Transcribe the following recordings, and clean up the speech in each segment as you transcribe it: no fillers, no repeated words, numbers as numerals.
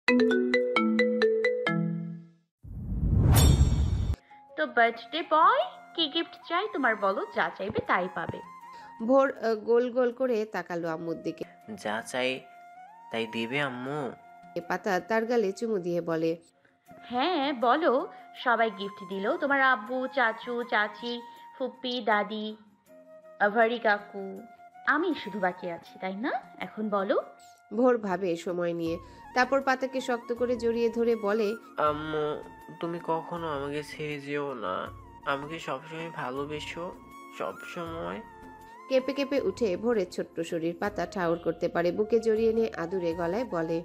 তো birthday boy, কি gift চাই তোমার বলো, যা চাইবে তাই পাবে। ভোর গোল গোল করে তাকালো আম্মুর দিকে। যা চাই তাই দিবে আম্মু? পাতা তার গালে চুমু দিয়ে বলে, হ্যাঁ বলো, সবাই গিফট দিল, তোমার আব্বু, চাচু, চাচি, ফুপ্পি, দাদি, আভারি কাকু, আমি শুধু বাকি আছি, তাই না? এখন বলো। ভোর ভাবে সময় নিয়ে, তারপর পাতাকে শক্ত করে জড়িয়ে ধরে বলে, আম্মু, তুমি কখনো আমাকে ছেড়ে যেও না। আমাকে সবসময় ভালোবেসো, সবসময়। কেঁপে কেঁপে উঠে ভোরের ছোট্ট শরীর পাতা ঠাউর করতে পারে, বুকে জড়িয়ে নিয়ে আদুরে গলায় বলে,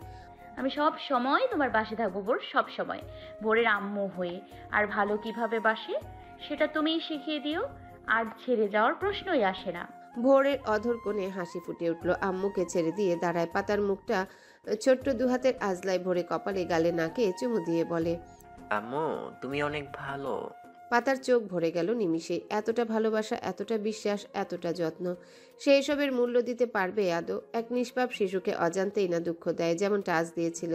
আমি সব সময় তোমার পাশে থাকবো ভোর, সব সময়, ভোরের আম্মু হয়ে। আর ভালো কিভাবে বাসে সেটা তুমিই শিখিয়ে দিও, আর ছেড়ে যাওয়ার প্রশ্নই আসে না। ভোরের অধর কোণে হাসি ফুটে উঠল। আম্মুকে ছেড়ে দিয়ে দাঁড়ায়, পাতার মুখটা ছোট্ট দুহাতের আজলায় ভরে কপালে গালে নাকে চুমু দিয়ে বলে, আম্মু, তুমি অনেক ভালো। পাতার চোখ ভরে গেল নিমিষে। এতটা ভালোবাসা, এতটা বিশ্বাস, এতটা যত্ন, সে এসবের মূল্য দিতে পারবে আদৌ? এক নিষ্পাপ শিশুকে অজান্তেই না দুঃখ দেয়, যেমনটা আজ দিয়েছিল।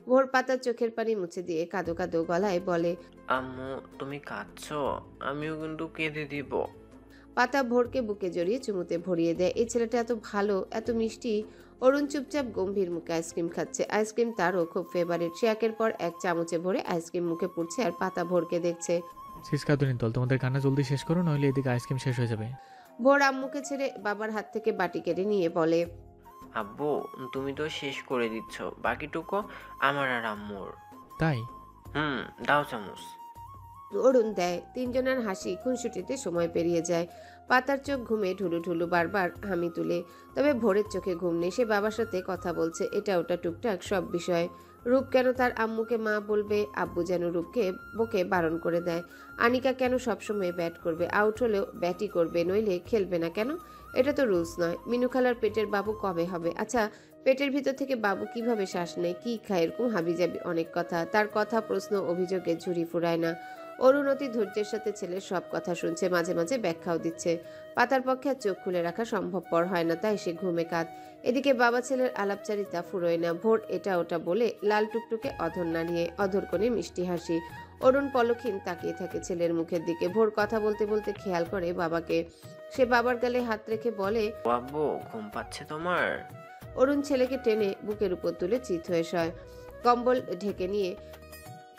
ভোর পাতার চোখের পানি মুছে দিয়ে কাঁদো কাঁদো গলায় বলে, আম্মু, তুমি কাঁদছো? আমিও কিন্তু কেঁদে দিব। পাতা ভোরকে বুকে জড়িয়ে চুমুতে ভরিয়ে দেয়। এই ছেলেটা এত ভালো, এত মিষ্টি। অরুণ চুপচাপ গম্ভীর মুখে আইসক্রিম খাচ্ছে। আইসক্রিম তারও খুব ফেভারিট। সে একের পর এক চামচে ভরে আইসক্রিম মুখে পুড়ছে, আর পাতা ভোরকে দেখছে। সিসকাতুনির দল, তোমাদের কান্না জলদি শেষ করো, নইলে এদিকে আইসক্রিম শেষ হয়ে যাবে। ভোর আম্মুকে ছেড়ে বাবার হাত থেকে বাটি কেড়ে নিয়ে বলে, আব্বু, তুমি তো শেষ করে দিচ্ছ, বাকিটুকু আমার আর আম্মুর। তাই? দাও চামচ। অরুণ দেয়। তিনজনের হাসি খুনসুটিতে সময় পেরিয়ে যায়। পাতার চোখ ঘুমে ঢুলু ঢুলু, বারবার হামি তুলে। তবে ভোরের চোখে ঘুম নেই। সে বাবার সাথে কথা বলছে, এটা ওটা টুকটাক সব বিষয়। রূপ কেন তার আম্মুকে মা বলবে, আব্বু যেন রূপকে বকে বারণ করে দেয়। আনিকা কেন সবসময় ব্যাট করবে, আউট হলেও ব্যাটই করবে, নইলে খেলবে না কেন? এটা তো রুলস নয়। মিনু খালার পেটের বাবু কবে হবে? আচ্ছা, পেটের ভিতর থেকে বাবু কিভাবে শ্বাস নেয়, কি খায়, এরকম হাবিজাবি অনেক কথা। তার কথা, প্রশ্ন, অভিযোগে ঝুড়ি ফুরায় না। অরুণ অতি ধৈর্যের সাথে ছেলের সব কথা শুনছে, মাঝে মাঝে ব্যাখ্যাও দিচ্ছে। পাতার পক্ষে আর চোখ খুলে রাখা সম্ভবপর হয় না, তাই সে ঘুমে কাত। এদিকে বাবা ছেলের আলাপচারিতা ফুরোয় না। ভোর এটা ওটা বলে লাল টুকটুকে অধর নাড়িয়ে, অধর কোণে মিষ্টি হাসি। অরুণ পলকহীন তাকিয়ে থাকে ছেলের মুখের দিকে। ভোর কথা বলতে বলতে খেয়াল করে বাবাকে। সে বাবার গালে হাত রেখে বলে, ও আব্বু, ঘুম পাচ্ছে তোমার? অরুণ ছেলেকে টেনে বুকের উপর তুলে চিত হয়ে শয়। কম্বল ঢেকে নিয়ে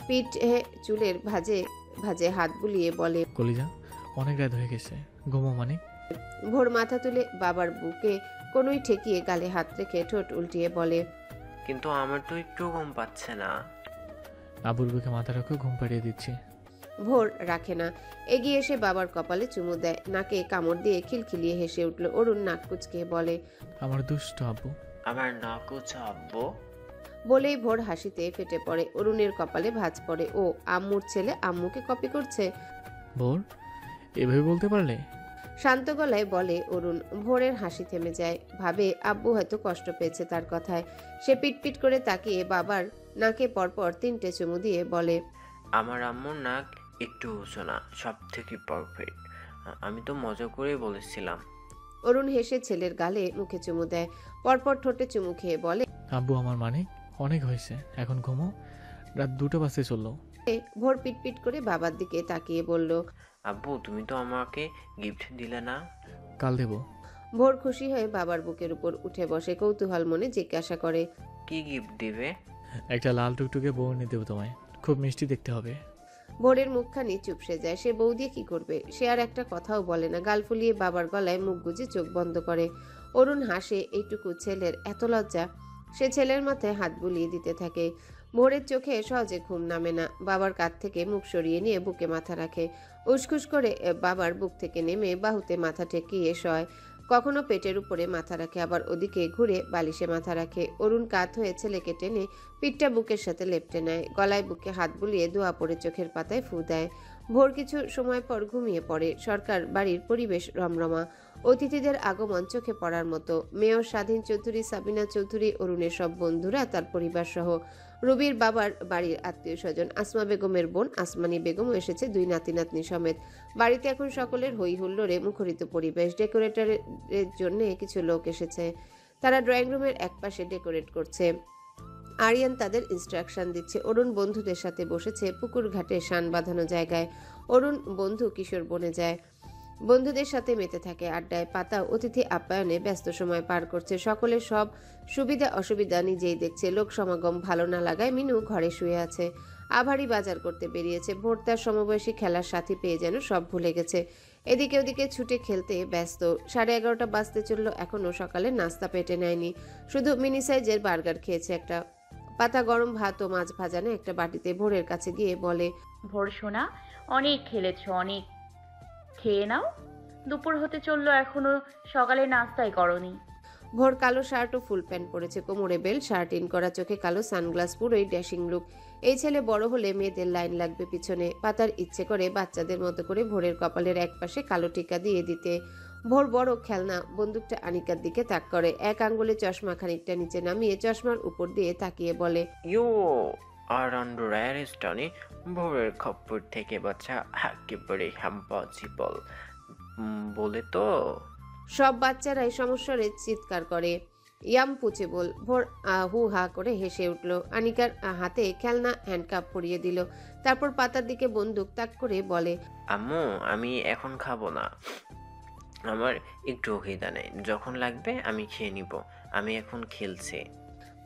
পিঠে চুলের ভাঁজে ভাঁজে হাত বুলিয়ে বলে, কলিজা, অনেক রাত হয়ে গেছে, ঘুমো মানে। ভোর মাথা তুলে বাবার বুকে কোনোই ঠেকিয়ে গালে হাত রেখে ঠোঁট উল্টিয়ে বলে, কিন্তু আমার তো একটু ঘুম পাচ্ছে না। আবুর বুকে মাথা রাখো, ঘুম পাড়িয়ে দিচ্ছি। ভোর রাখে না, এগিয়ে এসে বাবার কপালে চুমু দেয়। নাকে কামড় দিয়ে খিলখিলিয়ে হেসে উঠল। অরুণ নাক কুচকে বলে, আমার দুষ্ট আব্বু। আমার নাকুচ আব্বু। বলেই ভোর হাসিতে ফেটে পড়ে। অরুণের কপালে ভাঁজ পড়ে। ও আম্মুর ছেলে আম্মুকে কপি করছে। ভোর, এভাবে বলতে পারলে? শান্ত গলায় বলে অরুণ। ভোরের হাসি থেমে যায়। ভাবে আব্বু হয়তো কষ্ট পেয়েছে তার কথায়। সে পিটপিট করে তাকিয়ে বাবার নাকে পরপর 3টে চুমু দিয়ে বলে, আমার আম্মুর নাক একটু উঁচু না, সব থেকে পারফেক্ট। আমি তো মজা করে বলেছিলাম। অরুণ হেসে ছেলের গালে মুখে চুমু দেয়। পরপর ঠোঁটে চুমু খেয়ে বলে, আব্বু আমার মানে, অনেক হয়েছে, এখন ঘুমো, রাত 2টা বাজতে চললো। ভোর পিটপিট করে বাবার দিকে তাকিয়ে বলল, আব্বু, তুমি তো আমাকে গিফট দিলে না। কাল দেবো। ভোর খুশি হয়ে বাবার বুকের উপর উঠে বসে কৌতূহল মনে জিজ্ঞাসা করে, কি গিফট দিবে? একটা লাল টুকটুকে বউ এনে দেবো তোমায়, খুব মিষ্টি দেখতে হবে। ভোরের মুখখানি চুপসে যায়। সে বউ দিয়ে কি করবে? সে আর একটা কথাও বলে না। গাল ফুলিয়ে বাবার গলায় মুখ গুজে চোখ বন্ধ করে। অরুণ হাসে। এইটুকু ছেলের এত লজ্জা। সে ছেলের মাথায় হাত বুলিয়ে দিতে থাকে। ভোরের চোখে সহজে ঘুম নামে না। বাবার কাঁধ থেকে মুখ সরিয়ে নিয়ে বুকে মাথা রাখে। উসখুস করে বাবার বুক থেকে নেমে বাহুতে মাথা ঠেকিয়ে শয়। কখনো পেটের উপরে মাথা রাখে, আবার ওদিকে ঘুরে বালিশে মাথা রাখে। অরুণ কাত হয়ে ছেলেকে টেনে পিঠটা বুকের সাথে লেপটে নেয়। গলায় বুকে হাত বুলিয়ে দোয়া পড়ে চোখের পাতায় ফু দেয়। ভোর কিছু সময় পর ঘুমিয়ে পড়ে। সরকার বাড়ির পরিবেশ রমরমা। অতিথিদের আগমন চোখে পড়ার মতো। মেয়র স্বাধীন চৌধুরী, সাবিনা চৌধুরী, অরুণের সব বন্ধুরা, তার পরিবার সহ রুবির বাবার বাড়ির আত্মীয় স্বজন, আসমা বেগমের বোন আসমানি বেগমও এসেছে, 2 নাতি নাতনি সমেত। বাড়িতে এখন সকলের হই হুল্লোড়ে মুখরিত পরিবেশ। ডেকোরেটরের জন্য কিছু লোক এসেছে। তারা ড্রয়িং রুমের একপাশে ডেকোরেট করছে। আরিয়ান তাদের ইনস্ট্রাকশন দিচ্ছে। অরুণ বন্ধুদের সাথে বসেছে পুকুর ঘাটে শান বাঁধানো জায়গায়। অরুণ বন্ধু কিশোর বনে যায়, বন্ধুদের সাথে মেতে থাকে আড্ডায়। পাতা অতিথি আপ্যায়নে ব্যস্ত সময় পার করছে। সকলের সব সুবিধা অসুবিধা নিজেই দেখছে। লোক সমাগম ভালো না লাগায় মিনু ঘরে শুয়ে আছে। আভারি বাজার করতে বেরিয়েছে। ভোর তার সমবয়সী খেলার সাথী পেয়ে যেন সব ভুলে গেছে। এদিকে ওদিকে ছুটে খেলতে ব্যস্ত। 11:30 বাজতে চলল, এখনো সকালে নাস্তা পেটে নেয়নি। শুধু মিনি সাইজের বার্গার খেয়েছে একটা। পাতা গরম ভাত ও মাছ ভাজানো একটা বাটিতে ভোরের কাছে গিয়ে বলে, ভোর সোনা, অনেক খেলেছো, অনেক খেয়ে নাও। দুপুর হতে চললো, এখনো সকালে নাস্তাই করনি। ভোর কালো শার্ট ও ফুল প্যান্ট পরেছে, কোমরে বেল্ট, শার্ট ইন করা, চোখে কালো সানগ্লাস, পুরোই ড্যাশিং লুক। এই ছেলে বড় হলে মেয়েদের লাইন লাগবে পিছনে। পাতার ইচ্ছে করে বাচ্চাদের মতো করে ভোরের কপালের একপাশে কালো টিকা দিয়ে দিতে। ভোর বড় খেলনা বন্দুকটা আনিকার দিকে তাক করে। এক আঙ্গুলে চশমা খানিকটা নিচে নামিয়ে চশমার উপর দিয়ে তাকিয়ে বলে, you are under arrest Tony. ভোরের খপ্পর থেকে বাচ্চা একেবারে ইম্পসিবল বলে তো। সব বাচ্চারাই সমস্যারে চিৎকার করে। ইয়াম পুছে বল। ভোর হু হা করে হেসে উঠল। আনিকার হাতে খেলনা হ্যান্ডকাপ পরিয়ে দিল। তারপর পাতার দিকে বন্দুক তাক করে বলে, আম্মু আমি এখন খাবো না, আমার একটু খিদা নেই, যখন লাগবে আমি খেয়ে নিব, আমি এখন খেলছি।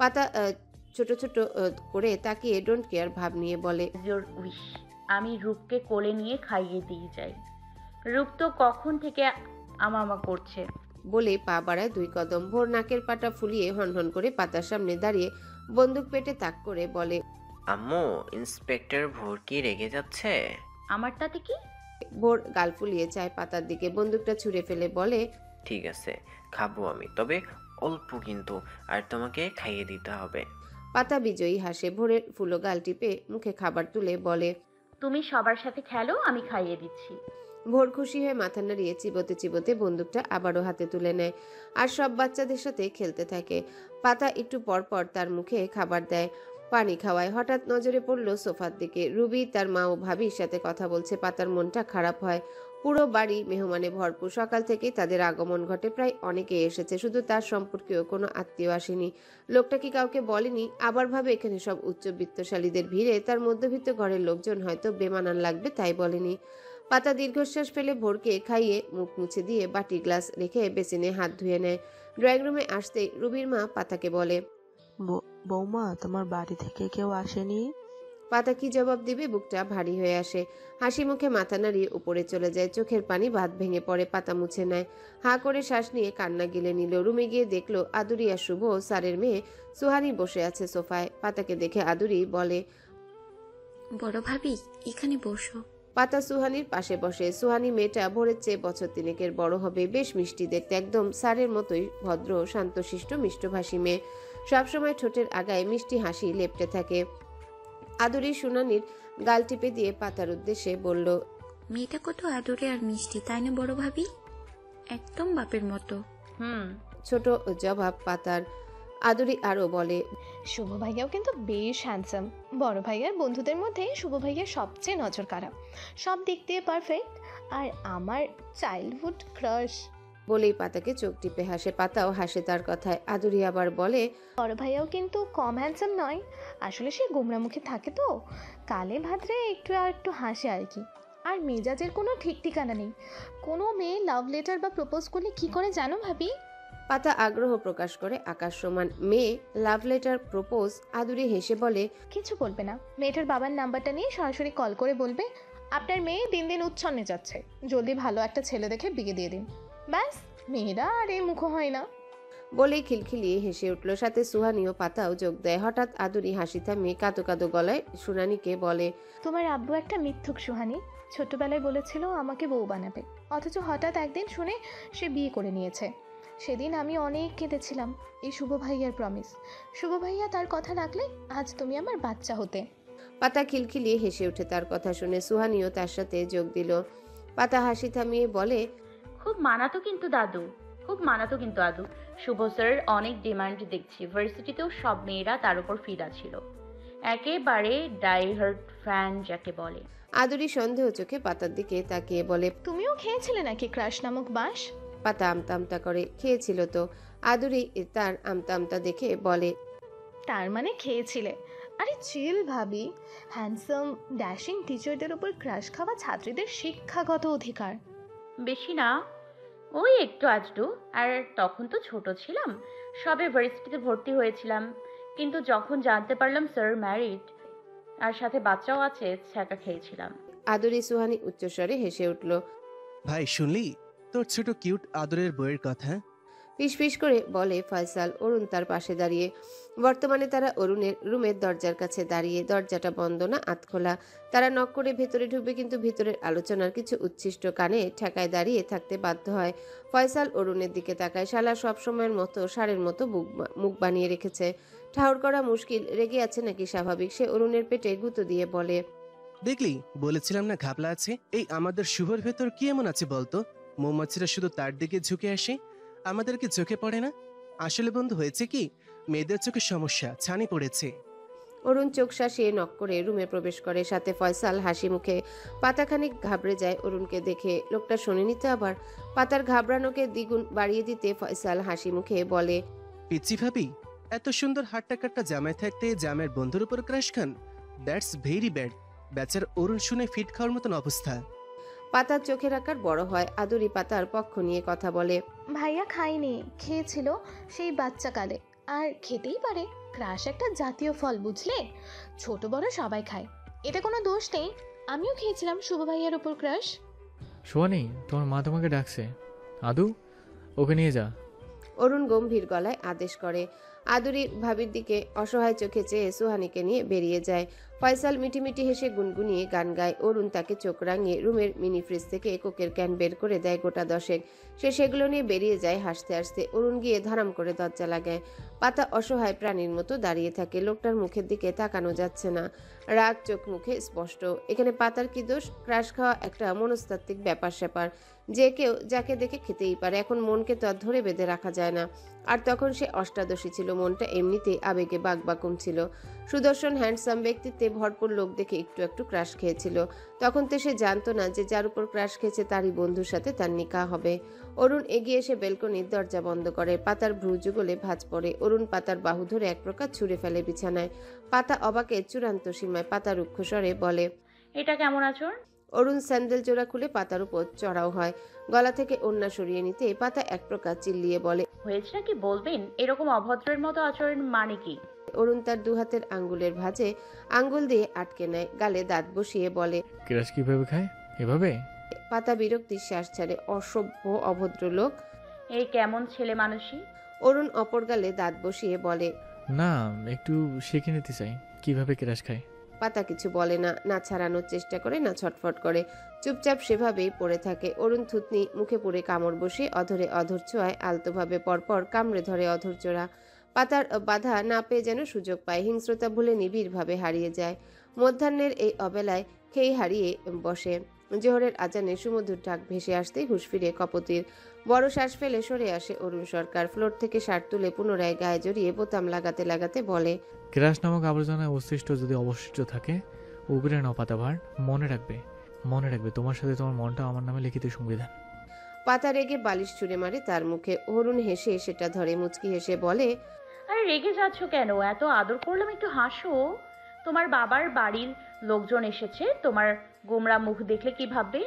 পাতা ছোট ছোট করে তাকিয়ে ডোন্ট কেয়ার ভাব নিয়ে বলে, ইয়োর উইশ। আমি রূপকে কোলে নিয়ে খাইয়ে দিয়ে যাই। রূপ তো কখন থেকে আমামা করছে। বলে পা বাড়ায় 2 কদম। ভোর নাকের পাটা ফুলিয়ে হনহন করে পাতার সামনে দাঁড়িয়ে বন্দুক পেটে তাক করে বলে, আম্মু ইন্সপেক্টর ভোর কি রেগে যাচ্ছে? আমার তাতে কি? ভোর গাল ফুলিয়ে চায় পাতার দিকে, বন্দুকটা ছুঁড়ে ফেলে বলে, ঠিক আছে খাবো আমি, তবে অল্প কিন্তু, আর তোমাকে খাইয়ে দিতে হবে। পাতা বিজয়ী হাসে। ভোরের ফুলো গাল টিপে মুখে খাবার তুলে বলে, তুমি সবার সাথে খেলো, আমি খাইয়ে দিচ্ছি। ভোর খুশি হয়ে মাথা নাড়িয়ে চিবোতে চিবোতে বন্দুকটা আবারও হাতে তুলে নেয় আর সব বাচ্চাদের সাথে খেলতে থাকে। পাতা একটু পর পর তার মুখে খাবার দেয়, পানি খাওয়ায়। হঠাৎ নজরে পড়ল সোফার দিকে। রুবি তার মা ও ভাবির সাথে কথা বলছে। পাতার মনটা খারাপ হয়। পুরো বাড়ি মেহমানে ভরপুর। সকাল থেকেই তাদের আগমন ঘটে, প্রায় অনেকেই এসেছে। শুধু তার সম্পর্কেও কোনো আত্মীয় আসেনি। লোকটা কি কাউকে বলেনি? আবার ভাবে এখানে সব উচ্চবিত্তশালীদের ভিড়ে তার মধ্যবিত্ত ঘরের লোকজন হয়তো বেমানান লাগবে, তাই বলেনি। পাতা দীর্ঘশ্বাস ফেলে ভোরকে খাইয়ে মুখ মুছে দিয়ে বাটি গ্লাস রেখে বেসিনে হাত ধুয়ে নেয়। ড্রয়িং রুমে আসতেই রুবির মা পাতাকে বলে, বৌমা তোমার বাড়ি থেকে কেউ আসেনি? পাতা কি জবাব দিবে, বুকটা ভারী হয়ে আসে। হাসি মুখে মাথা নাড়িয়ে উপরে চলে যায়। চোখের পানি বাঁধ ভেঙে পড়ে। পাতা মুছে নেয়। হা করে শ্বাস নিয়ে কান্না গিলে নিল। রুমে গিয়ে দেখলো আদুরি আর শুভ স্যারের মেয়ে সুহানি বসে আছে সোফায়। পাতাকে দেখে আদুরি বলে, বড় ভাবি এখানে বসো। পাতা সুহানির পাশে বসে। সুহানি মেয়েটা ভোরের চেয়ে বছর 3 বড় হবে, বেশ মিষ্টি দেখতে, একদম স্যারের মতোই ভদ্র, শান্তশিষ্ট, মিষ্টভাষী মেয়ে। সবসময় ঠোঁটের আগায় মিষ্টি হাসি লেপটে থাকে। আদুরি সুনানির গাল টিপে দিয়ে পাতার উদ্দেশ্যে বলল, মেয়েটা কত আদরে আর মিষ্টি, তাই না বড় ভাবি? একদম বাপের মতো। ছোট জবাব পাতার। আদুরি আরো বলে, শুভ ভাইয়াও কিন্তু বেশ হ্যান্ডসাম। বড় ভাইয়ার বন্ধুদের মধ্যে শুভ ভাইয়া সবচেয়ে নজর কাড়া, সব দিক দিয়ে পারফেক্ট, আর আমার চাইল্ডহুড ক্রাশ। বলেই পাতাকে চোখ টিপে হাসে। পাতাও হাসে তার কথায়। আদুরি আবার বলে, বড় ভাইয়াও কিন্তু কম হ্যান্ডসাম নয়, আসলে সে গোমরা মুখে থাকে তো, কালে ভাদ্রে একটু আর একটু হাসে আর কি। আর মেজাজের কোনো ঠিক ঠিকানা নেই। কোনো মেয়ে লাভ লেটার বা প্রপোজ করলে কি করে জানো ভাবি? পাতা আগ্রহ প্রকাশ করে আকাশ সমান। মেয়ে লাভ লেটার প্রপোজ? আদুরি হেসে বলে, কিছু বলবে না, মেয়েটার বাবার নাম্বারটা নিয়ে সরাসরি কল করে বলবে আপনার মেয়ে দিন দিন উচ্ছন্নে যাচ্ছে, জলদি ভালো একটা ছেলে দেখে বিয়ে দিয়ে দিন। ব্যাস, মেয়েরা আর এই মুখো হয় না। বলেই খিলখিলিয়ে হেসে উঠল। সাথে সুহানি ও পাতাও যোগ দেয়। হঠাৎ আদুরি হাসি থামিয়ে কাঁদো কাঁদো গলায় সুনানিকে বলে, তোমার আব্বু একটা মিথ্যুক সুহানি, ছোটবেলায় বলেছিল আমাকে বউ বানাবে, অথচ হঠাৎ একদিন শুনে সে বিয়ে করে নিয়েছে। সেদিন আমি অনেক কেঁদেছিলাম। এই শুভ ভাইয়ার প্রমিস, শুভ ভাইয়া তার কথা রাখলে আজ তুমি আমার বাচ্চা হতে। পাতা খিলখিলিয়ে হেসে উঠে তার কথা শুনে। সুহানিও তার সাথে যোগ দিল। পাতা হাসি থামিয়ে বলে, খুব মানাতো কিন্তু দাদু, খুব মানাতো কিন্তু দাদু। শুভ স্যারের অনেক ডিমান্ড দেখছি, ভার্সিটিতেও সব মেয়েরা তার উপর ফিদা ছিল, একেবারে ডাইহার্ট ফ্যান যাকে বলে। আদুরি সন্দেহ চোখে পাতার দিকে তাকিয়ে বলে, তুমিও খেয়েছিলে নাকি ক্রাশ নামক বাঁশ? পাতা আমতা আমতা করে, খেয়েছিল তো। আদুরি তার আমতা আমতা দেখে বলে, তার মানে খেয়েছিলে। আরে চিল ভাবি, হ্যান্ডসাম ড্যাশিং টিচারদের উপর ক্রাশ খাওয়া ছাত্রীদের শিক্ষাগত অধিকার। বেশি না, ওই একটু আধটু। আর তখন তো ছোট ছিলাম, সবে ভার্সিটিতে ভর্তি হয়েছিলাম। কিন্তু যখন জানতে পারলাম স্যার ম্যারিড আর সাথে বাচ্চাও আছে, ছ্যাঁকা খেয়েছিলাম। আদুরি সুহানি উচ্চস্বরে হেসে উঠল। ভাই শুনলি তোর ছোট কিউট আদরের বইয়ের কথা? ফিসফিস করে বলে ফয়সাল। অরুণ তার পাশে দাঁড়িয়ে। বর্তমানে তারা অরুণের রুমের দরজার কাছে দাঁড়িয়ে। দরজাটা বন্ধ না, আধখোলা। তারা নক করে ভেতরে ঢুকবে, কিন্তু ভিতরের আলোচনার কিছু উচ্ছিষ্ট কানে ঠেকায় দাঁড়িয়ে থাকতে বাধ্য হয়। ফয়সাল অরুণের দিকে তাকায়। শালা সবসময়ের মতো ষাঁড়ের মতো মুখ বানিয়ে রেখেছে। ঠাউর করা মুশকিল, রেগে আছে নাকি স্বাভাবিক। সে অরুণের পেটে গুঁতো দিয়ে বলে, দেখলি বলেছিলাম না ঘাপলা আছে। এই আমাদের শুভর ভেতর কি এমন আছে বলতো? মৌমাছিরা শুধু তার দিকে ঝুঁকে আসে, আমাদেরকে চোখে পড়ে না। আসলে বন্ধু হয়েছে কি, মেয়েদের চোখে সমস্যা, ছানি পড়েছে। অরুণ চোখ শাসিয়ে নক করে রুমে প্রবেশ করে। সাথে ফয়সাল হাসি মুখে। পাতাখানিক ঘাবড়ে যায় অরুণকে দেখে। লোকটা শোনেনি তো আবার। পাতার ঘাবড়ানোকে দ্বিগুণ বাড়িয়ে দিতে ফয়সাল হাসি মুখে বলে, পিচ্ছি ভাবি, এত সুন্দর হাট্টা কাট্টা জামাই থাকতে জামের বন্ধুর উপর ক্রাশ খান? That's very bad. বেচার অরুণ শুনে ফিট খাওয়ার মতন অবস্থা। পাতার চোখের আকার বড় হয়। আদুরি পাতার পক্ষ নিয়ে কথা বলে, ভাইয়া খায়নি, খেয়েছিল সেই বাচ্চাকালে। আর খেতেই পারে, ক্রাশ একটা জাতীয় ফল বুঝলে, ছোট বড় সবাই খায়, এতে কোনো দোষ নেই। আমিও খেয়েছিলাম শুভ ভাইয়ার উপর ক্রাশ। সোয়ানি, তোমার মা তোমাকে ডাকছে। আদু, ওকে নিয়ে যা। অরুণ গম্ভীর গলায় আদেশ করে। আদুরি ভাবির দিকে অসহায় চোখে চেয়ে সুহানিকে নিয়ে বেরিয়ে যায়। ফয়সাল মিটিমিটি হেসে গুনগুনিয়ে গান গায়। অরুণ তাকে চোখ রাঙিয়ে রুমের মিনি ফ্রিজ থেকে কোকের ক্যান বের করে দেয় গোটা 10। সে সেগুলো নিয়ে বেরিয়ে যায় হাসতে হাসতে। অরুণ গিয়ে ধারাম করে দরজা লাগায়। পাতা অসহায় প্রাণীর মতো দাঁড়িয়ে থাকে। লোকটার মুখের দিকে তাকানো যাচ্ছে না। রাগ চোখ মুখে স্পষ্ট। এখানে পাতার কি দোষ? ক্রাশ খাওয়া একটা মনস্তাত্ত্বিক ব্যাপার স্যাপার, যে কেউ যাকে দেখে খেতেই পারে। এখন মনকে তো আর ধরে বেঁধে রাখা যায় না। আর তখন সে অষ্টাদশী ছিল, মনটা এমনিতেই আবেগে বাকবাকুম ছিল। সুদর্শন হ্যান্ডসাম ব্যক্তিত্বে ভরপুর লোক দেখে একটু একটু ক্রাশ খেয়েছিল। তখন তো সে জানতো না যে যার উপর ক্রাশ খেয়েছে তারই বন্ধুর সাথে তার নিকাহ হবে। অরুণ এগিয়ে এসে বেলকনির দরজা বন্ধ করে। পাতার ভ্রু যুগলে ভাঁজ পড়ে। অরুণ পাতার বাহু ধরে এক প্রকার ছুঁড়ে ফেলে বিছানায়। পাতা অবাকে চূড়ান্ত সীমায়। পাতা রুক্ষ স্বরে বলে, এটা কেমন আচরণ? অরুণ স্যান্ডেল জোড়া খুলে পাতার উপর চড়াও হয়। গলা থেকে ওড়না সরিয়ে নিতে পাতা এক প্রকার চিল্লিয়ে বলে, হয়েছে কি বলবেন? এরকম অভদ্রের মতো আচরণ মানে কি? অরুণ তার দু হাতের আঙ্গুলের ভাঁজে আঙ্গুল দিয়ে আটকে নেয়। গালে দাঁত বসিয়ে বলে, ক্রাশ কিভাবে খায়? এভাবে? পাতা বিরক্তির শ্বাস ছাড়ে। অসভ্য অভদ্র লোক। এই কেমন ছেলে মানুষই? অরুণ অপর গালে দাঁত বসিয়ে বলে, না, একটু শিখে নিতে চাই কিভাবে ক্রাশ খায়। পাতা কিছু বলে না, না ছাড়ানোর চেষ্টা করে না ছটফট করে। চুপচাপ সেভাবেই পড়ে থাকে। অরুণ থুতনি মুখে পুরে কামড় বসে অধরে অধর ছোঁয়ায় আলতোভাবে পরপর কামড়ে ধরে অধর চোরা। পাতার বাধা না পেয়ে যেন সুযোগ পায়। হিংস্রতা ভুলে নিবিড়ভাবে হারিয়ে যায়। মধ্যাহ্নের এই অবেলায় খেই হারিয়ে বসে। জোহরের আজানে সুমধুর ডাক ভেসে আসতেই হুঁশ ফিরে কপতির। বড় শ্বাস ফেলে সরে আসে অরুণ সরকার। ফ্লোর থেকে শার্ট তুলে পুনরায় গায়ে জড়িয়ে বোতাম লাগাতে লাগাতে বলে, ক্রাশ নামক আবর্জনায় অবশিষ্ট যদি অবশিষ্ট থাকে, উগরে নাও পাতা ভার। মনে রাখবে, মনে রাখবে, তোমার সাথে তোমার মনটা আমার নামে লিখিত সংবিধান। পাতা রেগে বালিশ ছুঁড়ে মারে তার মুখে। অরুণ হেসে সেটা ধরে মুচকি হেসে বলে, আরে রেগে যাচ্ছ কেন? এত আদর করলাম, একটু হাসো। তোমার বাবার বাড়ির লোকজন এসেছে, তোমার গোমরা মুখ দেখলে কি ভাববে?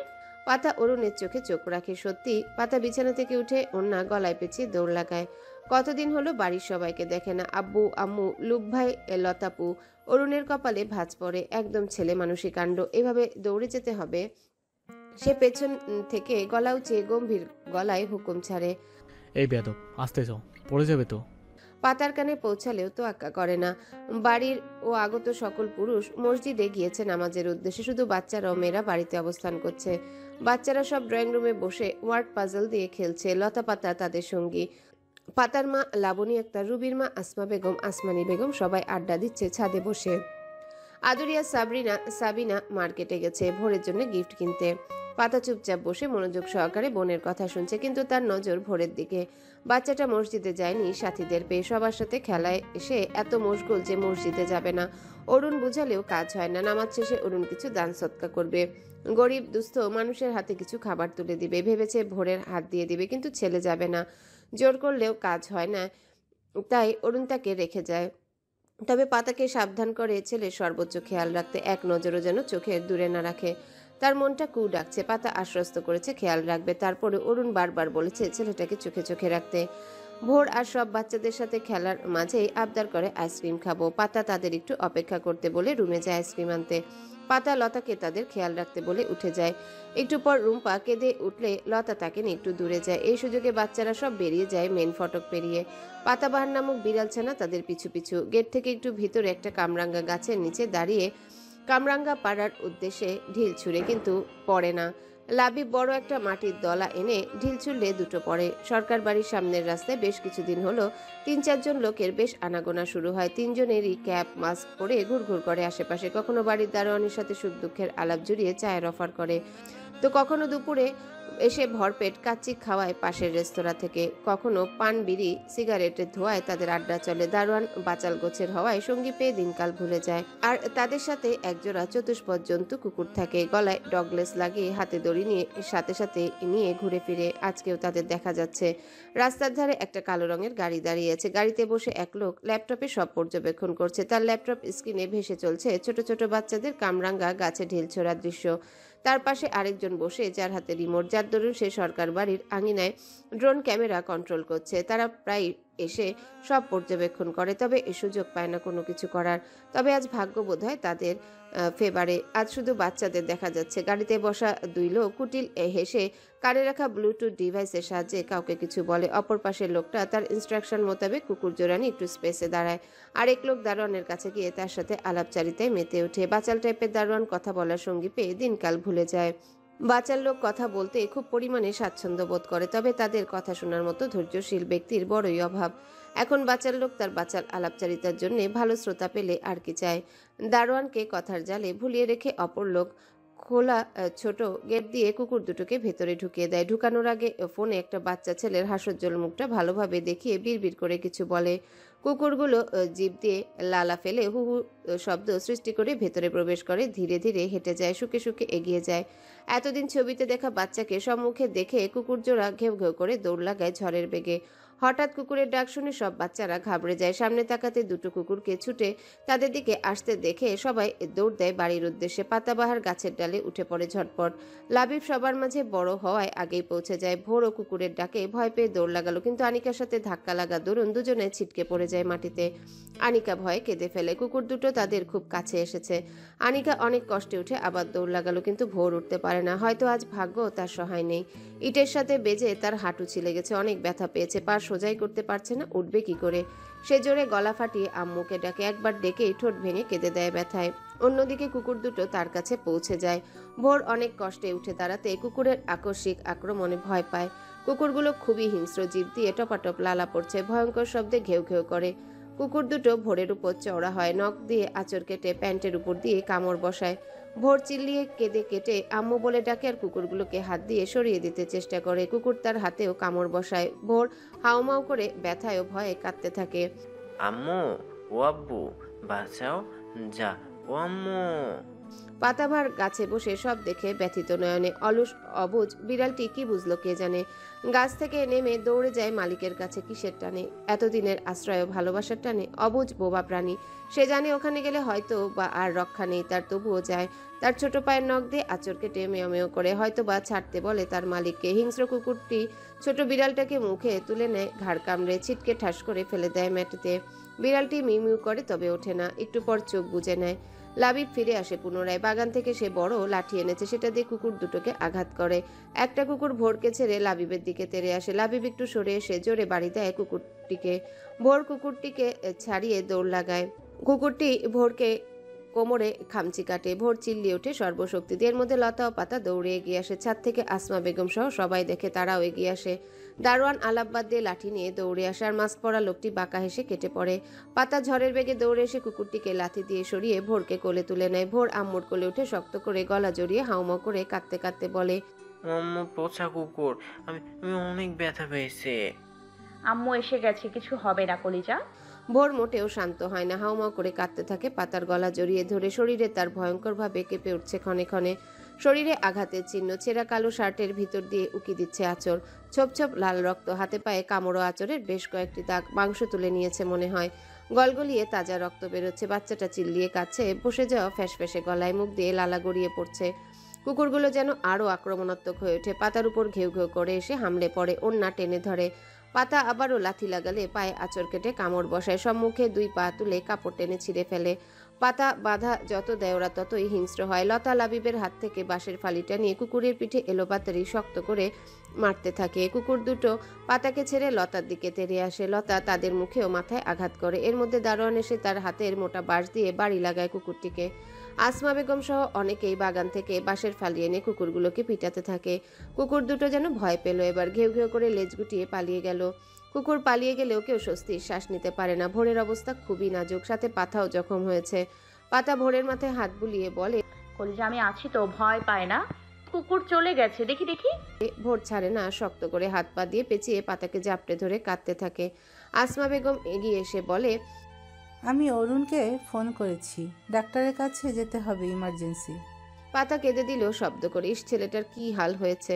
পাতা অরুণের চোখে চোখ রাখে। সত্যি পাতা বিছানা থেকে উঠে ওন্না গলায় পেঁচিয়ে দৌড় লাগায়। কতদিন হলো বাড়ির সবাইকে দেখে না। আব্বু, আম্মু, লুক ভাই, লতাপু। অরুণের কপালে ভাঁজ পড়ে। একদম ছেলে মানুষী কাণ্ড। এভাবে দৌড়ে যেতে হবে। সে পেছন থেকে গলা উঁচিয়ে গম্ভীর গলায় হুকুম ছাড়ে, এই বেয়াদব, আসতে যাও, পড়ে যাবে তো। পাতার কানে পৌঁছালেও তো আক্কা করে না। বাড়ির ও আগত সকল পুরুষ মসজিদে গিয়েছে নামাজের উদ্দেশ্যে। শুধু বাচ্চারা ও মেয়েরা বাড়িতে অবস্থান করছে। বাচ্চারা সব ড্রয়িং রুমে বসে ওয়ার্ড পাজল দিয়ে খেলছে। লতা পাতা তাদের সঙ্গী। পাতার মা লাবণী আক্তার, রুবির মা আসমা বেগম, আসমানি বেগম সবাই আড্ডা দিচ্ছে ছাদে বসে। আদুরিয়া সাবিনা মার্কেটে গেছে ভোরের জন্য গিফট কিনতে। পাতা চুপচাপ বসে মনোযোগ সহকারে বোনের কথা শুনছে, কিন্তু তার নজর ভোরের দিকে। বাচ্চাটা মসজিদে যায়নি সাথীদের পেয়ে। সবার সাথে খেলায় এসে এত মশগুল যে মসজিদে যাবে না। অরুণ বুঝালেও কাজ হয় না। নামাজ শেষে অরুণ কিছু দান সৎকা করবে। গরিব দুস্থ মানুষের হাতে কিছু খাবার তুলে দিবে ভেবেছে। ভোরের হাত দিয়ে দিবে, কিন্তু ছেলে যাবে না। জোর করলেও কাজ হয় না, তাই অরুণ তাকে রেখে যায়। তবে পাতাকে সাবধান করে ছেলের সর্বোচ্চ খেয়াল রাখতে, এক নজরও যেন চোখের দূরে না রাখে। তার মনটা কু ডাকছে। পাতা আশ্বস্ত করেছে খেয়াল রাখবে, তারপরে অরুণ বারবার বলেছে ছেলেটাকে চোখে চোখে রাখতে। ভোর আর সব বাচ্চাদের সাথে খেলার মাঝেই আবদার করে আইসক্রিম খাবো। পাতা তাদের একটু অপেক্ষা করতে বলে রুমে যায় আইসক্রিম আনতে। পাতা লতাকে তাদের খেয়াল রাখতে বলে উঠে যায়। একটু পর রুম্পা কেঁদে উঠলে লতা তাকে নিয়ে একটু দূরে যায়। এই সুযোগে বাচ্চারা সব বেরিয়ে যায় মেন ফটক পেরিয়ে। পাতাবাহার নামক বিড়াল ছানা তাদের পিছু পিছু। গেট থেকে একটু ভিতরে একটা কামরাঙ্গা গাছের নিচে দাঁড়িয়ে কামরাঙ্গা পাড়ার উদ্দেশ্যে ঢিল ছুঁড়ে, কিন্তু পড়ে না। লাবিব বড় একটা মাটির দলা এনে ঢিল ছুড়লে দুটো পড়ে। সরকার বাড়ির সামনের রাস্তায় বেশ কিছুদিন হলো ৩-৪ জন লোকের বেশ আনাগোনা শুরু হয়। তিনজনেরই ক্যাপ মাস্ক পরে ঘুরঘুর করে আশেপাশে। কখনো বাড়ির দারোয়ানের সাথে সুখ দুঃখের আলাপ জুড়িয়ে চায়ের অফার করে, তো কখনো দুপুরে এসে ভরপেট কাচ্চি খাওয়ায় পাশের রেস্তোরাঁ থেকে। কখনো পান বিড়ি সিগারেটের ধোঁয়ায় তাদের আড্ডা চলে। দারোয়ান বাচাল গোছের হওয়ায় সঙ্গী পেয়ে দিনকাল ভুলে যায়। আর তাদের সাথে একজোড়া চতুষ্পদ জন্তু কুকুর থাকে, গলায় ডগলেস লাগিয়ে হাতে দড়ি নিয়ে সাথে সাথে নিয়ে ঘুরে ফিরে। আজকেও তাদের দেখা যাচ্ছে। রাস্তার ধারে একটা কালো রঙের গাড়ি দাঁড়িয়ে আছে। গাড়িতে বসে এক লোক ল্যাপটপে সব পর্যবেক্ষণ করছে। তার ল্যাপটপ স্ক্রিনে ভেসে চলছে ছোট ছোট বাচ্চাদের কামরাঙ্গা গাছে ঢিল ছোড়ার দৃশ্য। তার পাশে আরেকজন বসে, যার হাতে রিমোট, যার দরুন সে সরকার বাড়ির আঙিনায় ড্রোন ক্যামেরা কন্ট্রোল করছে। তারা প্রায় এসে সব পর্যবেক্ষণ করে, তবে এ সুযোগ পায় না কোনো কিছু করার। তবে আজ ভাগ্য বোধ হয় তাদের ফেভারে। আজ শুধু বাচ্চাদের দেখা যাচ্ছে। গাড়িতে বসা দুই লোক কুটিল হেসে কানে রাখা ব্লুটুথ ডিভাইসের সাহায্যে কাউকে কিছু বলে। অপর পাশের লোকটা তার ইনস্ট্রাকশন মোতাবেক কুকুর জোড়ানি একটু স্পেসে দাঁড়ায়। আরেক লোক দারোয়ানের কাছে গিয়ে তার সাথে আলাপচারিতায় মেতে ওঠে। বাচাল টাইপের দারোয়ান কথা বলার সঙ্গী পেয়ে দিনকাল ভুলে যায়। বাচাল লোক কথা বলতে খুব পরিমাণে স্বাচ্ছন্দ্য বোধ করে, তবে তাদের কথা শোনার মতো ধৈর্যশীল ব্যক্তির বড়ই অভাব। এখন বাচাল লোক তার বাচাল আলাপচারিতার জন্য ভালো শ্রোতা পেলে আর কি চায়। দারোয়ানকে কথার জালে ভুলিয়ে রেখে অপর লোক খোলা ছোট গেট দিয়ে কুকুর দুটোকে ভেতরে ঢুকিয়ে দেয়। ঢুকানোর আগে ফোনে একটা বাচ্চা ছেলের হাস্যোজ্জ্বল মুখটা ভালোভাবে দেখিয়ে বিড়বিড় করে কিছু বলে। কুকুরগুলো জিভ দিয়ে লালা ফেলে হু হু শব্দ সৃষ্টি করে ভেতরে প্রবেশ করে। ধীরে ধীরে হেঁটে যায়, শুকে শুকে এগিয়ে যায়। এতদিন ছবিতে দেখা বাচ্চাকে সম্মুখে দেখে কুকুর জোড়া ঘেউ ঘেউ করে দৌড় লাগায় ঝড়ের বেগে। হঠাৎ কুকুরের ডাক শুনে সব বাচ্চারা ঘাবড়ে যায়। সামনে তাকাতে দুটো কুকুরকে ছুটে তাদের দিকে আসতে দেখে সবাই দৌড় দেয় বাড়ির উদ্দেশ্যে। পাতাবাহার গাছের ডালে উঠে পড়ে ঝটপট। লাবিব সবার মাঝে বড় হওয়ায় আগেই পৌঁছে যায়। ভোর ও কুকুরের ডাকে ভয় পেয়ে দৌড় লাগালো, কিন্তু আনিকার সাথে ধাক্কা লাগা দরুন দুজনে ছিটকে পড়ে যায় মাটিতে। আনিকা ভয়ে কেঁদে ফেলে। কুকুর দুটো তাদের খুব কাছে এসেছে। আনিকা অনেক কষ্টে উঠে আবার দৌড় লাগালো, কিন্তু ভোর উঠতে পারে না। হয়তো আজ ভাগ্য তার সহায় নেই। ইটের সাথে বেজে তার হাঁটু ছিলে গেছে, অনেক ব্যথা পেয়েছে, পা সোজাই করতে পারছে না। উঠবে কি করে? সে জোরে গলা ফাটিয়ে আম্মুকে ডাকে। একবার ডেকেই ঠোঁট ভেঙে কেঁদে দেয় ব্যথায়। অন্যদিকে কুকুর দুটো তার কাছে পৌঁছে যায়। ভোর অনেক কষ্টে উঠে দাঁড়াতে কুকুরের আকস্মিক আক্রমণে ভয় পায়। কুকুরগুলো খুবই হিংস্র, জীব দিয়ে টপাটপ লালা পড়ছে, ভয়ঙ্কর শব্দে ঘেউ ঘেউ করে। কুকুর দুটো ভোরের উপর চওড়া হয়, নখ দিয়ে আঁচড় কেটে প্যান্টের উপর দিয়ে কামড় বসায়। ভোর চিল্লিয়ে কেঁদে কেটে আম্মু বলে ডাকে আর কুকুরগুলোকে হাত দিয়ে সরিয়ে দিতে চেষ্টা করে। কুকুর তার হাতেও কামড় বসায়। ভোর হাউমাউ করে ব্যথায় ও ভয়ে কাঁদতে থাকে। আম্মু, ও আব্বু, বাঁচাও, যা, ও আম্মু। পাতাভার গাছে বসে সব দেখে ব্যথিত নয়নে। অলস অবুঝ বিড়ালটি কি বুঝলো কে জানে। গাছ থেকে নেমে দৌড়ে যায় মালিকের কাছে। কিসের টানে? এতদিনের আশ্রয় ও ভালোবাসার টানে। অবুঝ বোবা প্রাণী, সে জানে ওখানে গেলে হয়তো বা আর রক্ষা নেই তার, তবুও যায়। তার ছোট পায়ের নখ দিয়ে আঁচড় কেটে মেয় মেয় করে হয়তো বা ছাড়তে বলে তার মালিককে। হিংস্র কুকুরটি ছোট বিড়ালটাকে মুখে তুলে নেয়, ঘাড় কামড়ে ছিটকে ঠাস করে ফেলে দেয় মাটিতে। বিড়ালটি মিউ মিউ করে, তবে ওঠে না। একটু পর চোখ বুজে নেয়। লাবিব ফিরে আসে পুনরায়। বাগান থেকে সে বড় লাঠি এনেছে, সেটা দিয়ে কুকুর দুটোকে আঘাত করে। একটা কুকুর ভোরকে ছেড়ে লাবিবের দিকে তেড়ে আসে। লাবিব একটু সরে এসে জোরে বাড়ি দেয় কুকুরটিকে। ভোর কুকুরটিকে ছাড়িয়ে দৌড় লাগায়। কুকুরটি ভোরকে কোমরে খামচি কাটে। ভোর চিল্লিয়ে ওঠে সর্বশক্তি দিয়ে। এর মধ্যে লতা ও পাতা দৌড়ে এগিয়ে আসে। ছাদ থেকে আসমা বেগম সহ সবাই দেখে, তারাও এগিয়ে আসে। দারোয়ান আলাপবাদ দিয়ে লাঠি নিয়ে দৌড়ে আসে, আর মাস্ক পরা লোকটি বাঁকা হেসে কেটে পড়ে। পাতা ঝড়ের বেগে দৌড়ে এসে কুকুরটিকে লাথি দিয়ে সরিয়ে ভোরকে কোলে তুলে নেয়। ভোর আম্মুর কোলে উঠে শক্ত করে গলা জড়িয়ে হাউমাউ করে কাঁদতে কাঁদতে বলে, ও আম্মু, পচা কুকুর, আমি আমি অনেক ব্যথা পেয়েছে। আম্মু এসে গেছে, কিছু হবে না কলিজা। ভোর মোটেও শান্ত হয় না, হাউমাউ করে কাঁদতে থাকে। পাতার গলা জড়িয়ে ধরে শরীরে তার ভয়ঙ্করভাবে কেঁপে উঠছে ক্ষণে ক্ষণে। শরীরে আঘাতের চিহ্ন, ছেঁড়া কালো শার্টের ভিতর দিয়ে উকি দিচ্ছে আঁচড়। ছোপ ছোপ লাল রক্ত, হাতে পায়ে কামড়ো আঁচড়ের বেশ কয়েকটি দাগ। মাংস তুলে নিয়েছে মনে হয়। গলগলিয়ে তাজা রক্ত বেরোচ্ছে। বাচ্চাটা চিল্লিয়ে কাচ্ছে, বসে যাওয়া ফ্যাসফ্যাসে গলায়, মুখ দিয়ে লালা গড়িয়ে পড়ছে। কুকুরগুলো যেন আরও আক্রমণাত্মক হয়ে ওঠে, পাতার উপর ঘেউ ঘেউ করে এসে হামলে পড়ে, ওড়না টেনে ধরে। পাতা আবারও লাথি লাগালে পায়ে আঁচড় কেটে কামড় বসায়, সম্মুখে 2 পা তুলে কাপড় টেনে ছিঁড়ে ফেলে। পাতা বাধা যত দেয় ওরা ততই হিংস্র হয়। লতা লাবিবের হাত থেকে বাঁশের ফালিটা নিয়ে কুকুরের পিঠে এলোপাতাড়ি শক্ত করে মারতে থাকে। কুকুর দুটো পাতাকে ছেড়ে লতার দিকে তেড়ে আসে। লতা তাদের মুখেও মাথায় আঘাত করে। এর মধ্যে দারোয়ান এসে তার হাতের মোটা বাঁশ দিয়ে বাড়ি লাগায় কুকুরটিকে। আসমা বেগম সহ অনেকেই বাগান থেকে বাঁশের ফালি এনে কুকুরগুলোকে পিটাতে থাকে। কুকুর দুটো যেন ভয় পেল, এবার ঘেউ ঘেউ করে লেজ গুটিয়ে পালিয়ে গেল। কুকুর পালিয়ে গেলেও কেউ স্বস্তির শ্বাস নিতে পারে না। ভোরের অবস্থা খুবই নাজুক, সাথে পাতাও জখম হয়েছে। পাতা ভোরের মাথায় হাত বুলিয়ে বলে, কলিজা আমি আছি তো, ভয় পায় না। কুকুর চলে গেছে, দেখি দেখি। ভোর ছাড়ে না, শক্ত করে হাত পা দিয়ে পেঁচিয়ে পাতাকে জাপটে ধরে কাঁদতে থাকে। আসমা বেগম এগিয়ে এসে বলে, আমি অরুণকে ফোন করেছি, ডাক্তারের কাছে যেতে হবে ইমার্জেন্সি। পাতা কেঁদে দিলেও শব্দ করে। ইস, ছেলেটার কি হাল হয়েছে।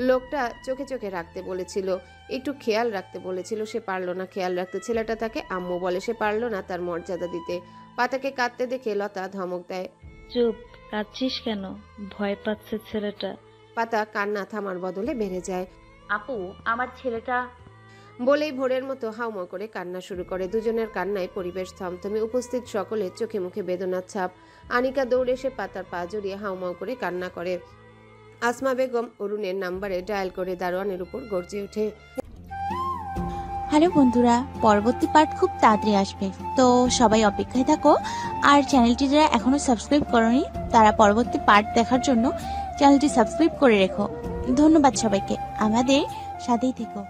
লোকটা চোখে চোখে রাখতে বলেছিল, একটু খেয়াল রাখতে বলেছিল, সে পারল না খেয়াল রাখতে। ছেলেটা তাকে আম্মু বলে, সে পারল না তার মর্যাদা দিতে। পাতাকে কাঁদতে দেখে লতা ধমক দেয়, চুপ, কাঁদছিস কেন? ভয় পাচ্ছে ছেলেটা। পাতা কান্না থামার বদলে বেড়ে যায়। আপু, আমার ছেলেটা। বলেই ভোরের মতো হাউমাউ করে কান্না শুরু করে। দুজনের কান্নায় পরিবেশ থমথমে, উপস্থিত সকলের চোখে মুখে বেদনার ছাপ। আনিকা দৌড়ে এসে পাতার পা জড়িয়ে হাউমাউ করে কান্না করে। আসমা বেগম অরুণের নাম্বারে ডায়াল করে দারোয়ানের উপর গর্জে ওঠে, হ্যালো বন্ধুরা, পরবর্তী পার্ট খুব তাড়াতাড়ি আসবে, তো সবাই অপেক্ষায় থাকো। আর চ্যানেলটি যারা এখনো সাবস্ক্রাইব করনি তারা পরবর্তী পার্ট দেখার জন্য চ্যানেলটি সাবস্ক্রাইব করে রেখো। ধন্যবাদ সবাইকে, আমাদের সাথেই থেকো।